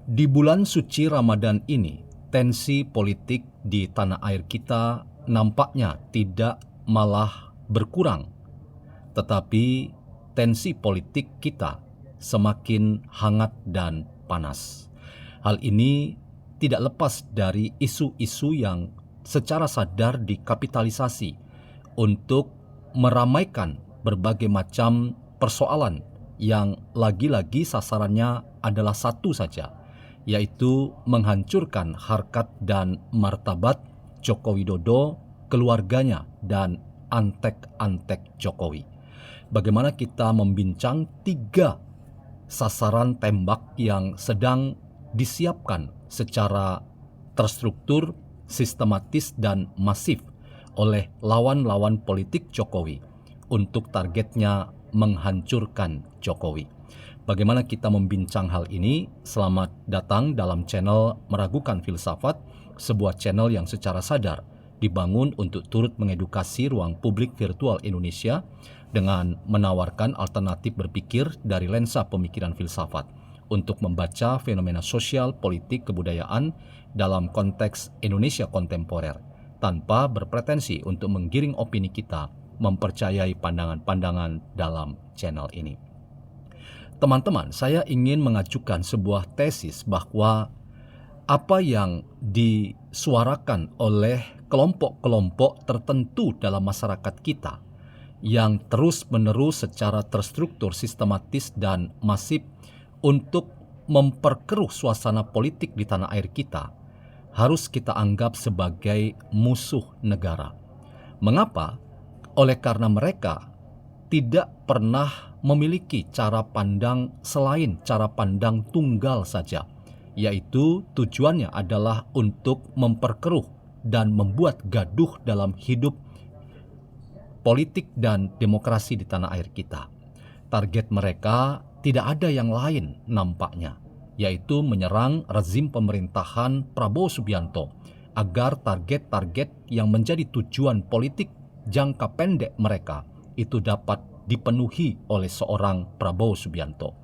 Di bulan suci Ramadan ini, tensi politik di tanah air kita nampaknya tidak malah berkurang, tetapi tensi politik kita semakin hangat dan panas. Hal ini tidak lepas dari isu-isu yang secara sadar dikapitalisasi untuk meramaikan berbagai macam persoalan yang lagi-lagi sasarannya adalah satu saja, yaitu menghancurkan harkat dan martabat Joko Widodo, keluarganya, dan antek-antek Jokowi. Bagaimana kita membincang 3 sasaran tembak yang sedang disiapkan secara terstruktur, sistematis, dan masif oleh lawan-lawan politik Jokowi untuk targetnya menghancurkan Jokowi. Bagaimana kita membincang hal ini? Selamat datang dalam channel Meragukan Filsafat, sebuah channel yang secara sadar dibangun untuk turut mengedukasi ruang publik virtual Indonesia dengan menawarkan alternatif berpikir dari lensa pemikiran filsafat untuk membaca fenomena sosial, politik, kebudayaan dalam konteks Indonesia kontemporer, tanpa berpretensi untuk menggiring opini kita mempercayai pandangan-pandangan dalam channel ini. Teman-teman, saya ingin mengajukan sebuah tesis bahwa apa yang disuarakan oleh kelompok-kelompok tertentu dalam masyarakat kita yang terus-menerus secara terstruktur, sistematis, dan masif untuk memperkeruh suasana politik di tanah air kita harus kita anggap sebagai musuh negara. Mengapa? Oleh karena mereka tidak pernah memiliki cara pandang selain cara pandang tunggal saja, yaitu tujuannya adalah untuk memperkeruh dan membuat gaduh dalam hidup politik dan demokrasi di tanah air kita. Target mereka tidak ada yang lain nampaknya, yaitu menyerang rezim pemerintahan Prabowo Subianto agar target-target yang menjadi tujuan politik jangka pendek mereka itu dapat dipenuhi oleh seorang Prabowo Subianto.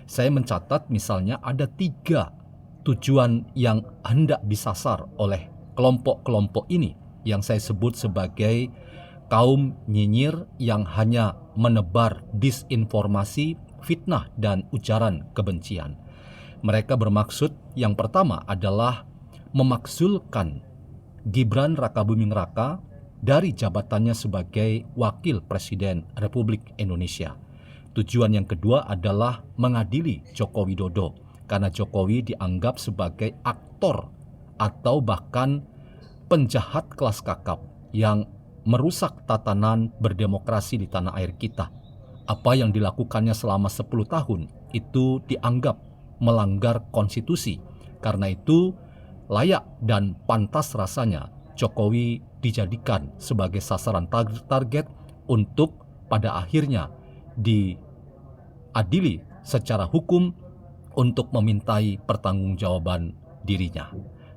Saya mencatat misalnya ada 3 tujuan yang hendak disasar oleh kelompok-kelompok ini yang saya sebut sebagai kaum nyinyir yang hanya menebar disinformasi, fitnah, dan ujaran kebencian. Mereka bermaksud yang pertama adalah memakzulkan Gibran Rakabuming Raka dari jabatannya sebagai Wakil Presiden Republik Indonesia. Tujuan yang kedua adalah mengadili Joko Widodo karena Jokowi dianggap sebagai aktor atau bahkan penjahat kelas kakap yang merusak tatanan berdemokrasi di tanah air kita. Apa yang dilakukannya selama 10 tahun itu dianggap melanggar konstitusi. Karena itu layak dan pantas rasanya Jokowi dijadikan sebagai sasaran target untuk pada akhirnya diadili secara hukum untuk memintai pertanggungjawaban dirinya.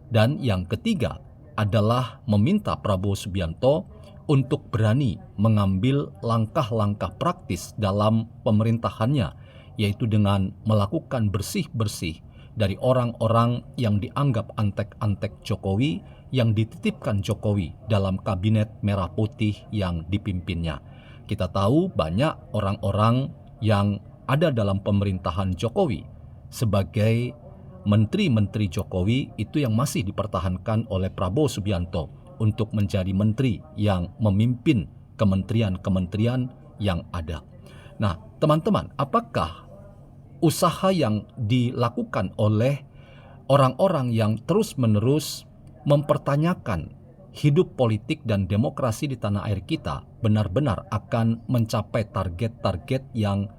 Dan yang ketiga adalah meminta Prabowo Subianto untuk berani mengambil langkah-langkah praktis dalam pemerintahannya, yaitu dengan melakukan bersih-bersih dari orang-orang yang dianggap antek-antek Jokowi yang dititipkan Jokowi dalam kabinet merah putih yang dipimpinnya. Kita tahu banyak orang-orang yang ada dalam pemerintahan Jokowi sebagai menteri-menteri Jokowi itu yang masih dipertahankan oleh Prabowo Subianto untuk menjadi menteri yang memimpin kementerian-kementerian yang ada. Nah, teman-teman, apakah usaha yang dilakukan oleh orang-orang yang terus-menerus mempertanyakan hidup politik dan demokrasi di tanah air kita benar-benar akan mencapai target-target yang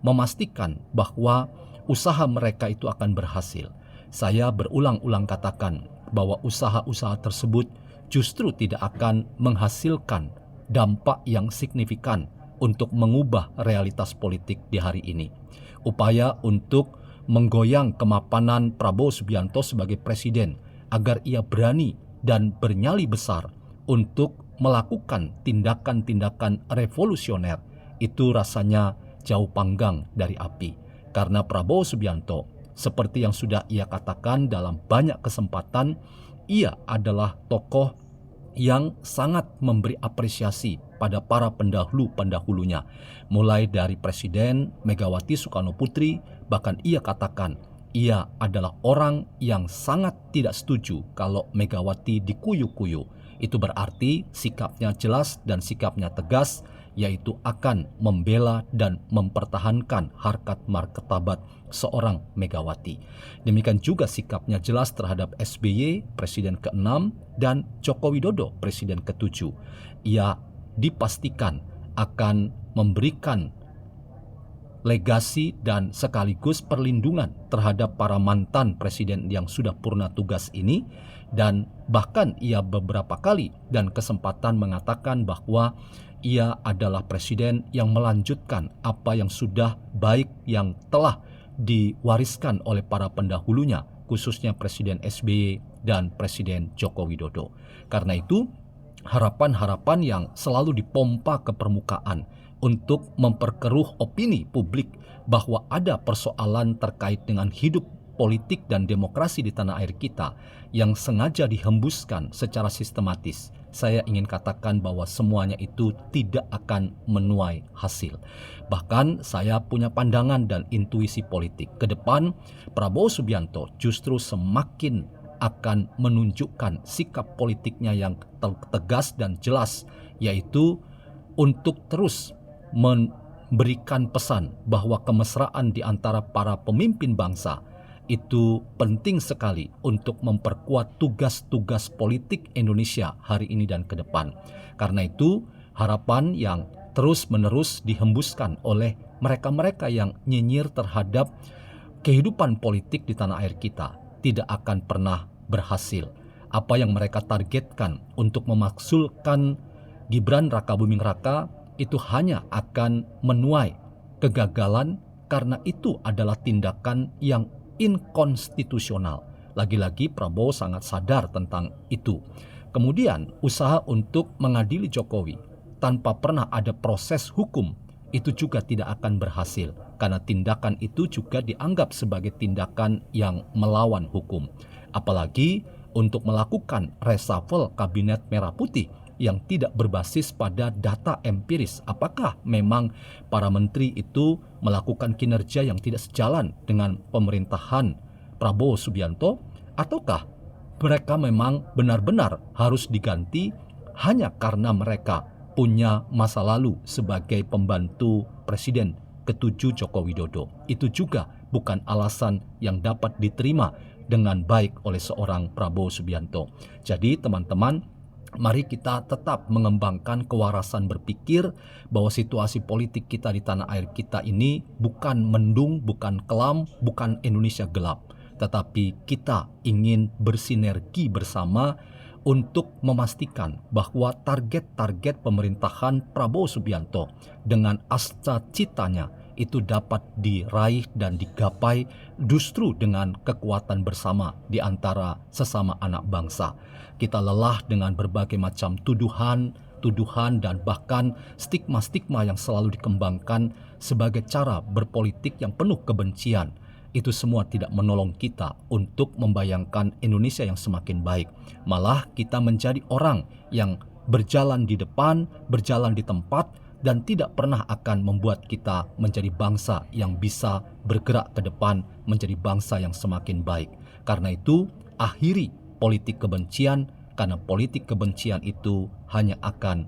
memastikan bahwa usaha mereka itu akan berhasil? Saya berulang-ulang katakan bahwa usaha-usaha tersebut justru tidak akan menghasilkan dampak yang signifikan untuk mengubah realitas politik di hari ini. Upaya untuk menggoyang kemapanan Prabowo Subianto sebagai presiden agar ia berani dan bernyali besar untuk melakukan tindakan-tindakan revolusioner itu rasanya jauh panggang dari api. Karena Prabowo Subianto Seperti yang sudah ia katakan dalam banyak kesempatan, ia adalah tokoh yang sangat memberi apresiasi pada para pendahulu-pendahulunya. Mulai dari Presiden Megawati Soekarno Putri, bahkan ia katakan ia adalah orang yang sangat tidak setuju kalau Megawati dikuyu-kuyu. Itu berarti sikapnya jelas dan sikapnya tegas, yaitu akan membela dan mempertahankan harkat martabat seorang Megawati. Demikian juga sikapnya jelas terhadap SBY, Presiden ke-6, dan Joko Widodo, Presiden ke-7. Ia dipastikan akan memberikan legasi dan sekaligus perlindungan terhadap para mantan presiden yang sudah purna tugas ini, dan bahkan ia beberapa kali dan kesempatan mengatakan bahwa ia adalah presiden yang melanjutkan apa yang sudah baik yang telah diwariskan oleh para pendahulunya, khususnya Presiden SBY dan Presiden Joko Widodo. Karena itu, harapan-harapan yang selalu dipompa ke permukaan untuk memperkeruh opini publik bahwa ada persoalan terkait dengan hidup politik dan demokrasi di tanah air kita yang sengaja dihembuskan secara sistematis. Saya ingin katakan bahwa semuanya itu tidak akan menuai hasil. Bahkan saya punya pandangan dan intuisi politik. Ke depan, Prabowo Subianto justru semakin akan menunjukkan sikap politiknya yang tegas dan jelas, yaitu untuk terus memberikan pesan bahwa kemesraan di antara para pemimpin bangsa itu penting sekali untuk memperkuat tugas-tugas politik Indonesia hari ini dan ke depan. Karena itu, harapan yang terus-menerus dihembuskan oleh mereka-mereka yang nyinyir terhadap kehidupan politik di tanah air kita tidak akan pernah berhasil. Apa yang mereka targetkan untuk memaksulkan Gibran Rakabuming Raka itu hanya akan menuai kegagalan, karena itu adalah tindakan yang inkonstitusional. Lagi-lagi Prabowo sangat sadar tentang itu. Kemudian usaha untuk mengadili Jokowi tanpa pernah ada proses hukum itu juga tidak akan berhasil, karena tindakan itu juga dianggap sebagai tindakan yang melawan hukum. Apalagi untuk melakukan reshuffle kabinet merah putih yang tidak berbasis pada data empiris. Apakah memang para menteri itu melakukan kinerja yang tidak sejalan dengan pemerintahan Prabowo Subianto, ataukah mereka memang benar-benar harus diganti hanya karena mereka punya masa lalu sebagai pembantu Presiden ke-7 Joko Widodo? Itu juga bukan alasan yang dapat diterima dengan baik oleh seorang Prabowo Subianto. Jadi teman-teman, mari kita tetap mengembangkan kewarasan berpikir bahwa situasi politik kita di tanah air kita ini bukan mendung, bukan kelam, bukan Indonesia gelap. Tetapi kita ingin bersinergi bersama untuk memastikan bahwa target-target pemerintahan Prabowo Subianto dengan cita-citanya itu dapat diraih dan digapai justru dengan kekuatan bersama di antara sesama anak bangsa. Kita lelah dengan berbagai macam tuduhan dan bahkan stigma-stigma yang selalu dikembangkan sebagai cara berpolitik yang penuh kebencian. Itu semua tidak menolong kita untuk membayangkan Indonesia yang semakin baik. Malah kita menjadi orang yang berjalan di depan, berjalan di tempat, dan tidak pernah akan membuat kita menjadi bangsa yang bisa bergerak ke depan menjadi bangsa yang semakin baik. Karena itu, akhiri politik kebencian, karena politik kebencian itu hanya akan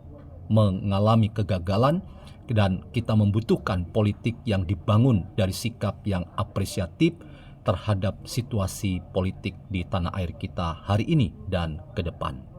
mengalami kegagalan, dan kita membutuhkan politik yang dibangun dari sikap yang apresiatif terhadap situasi politik di tanah air kita hari ini dan ke depan.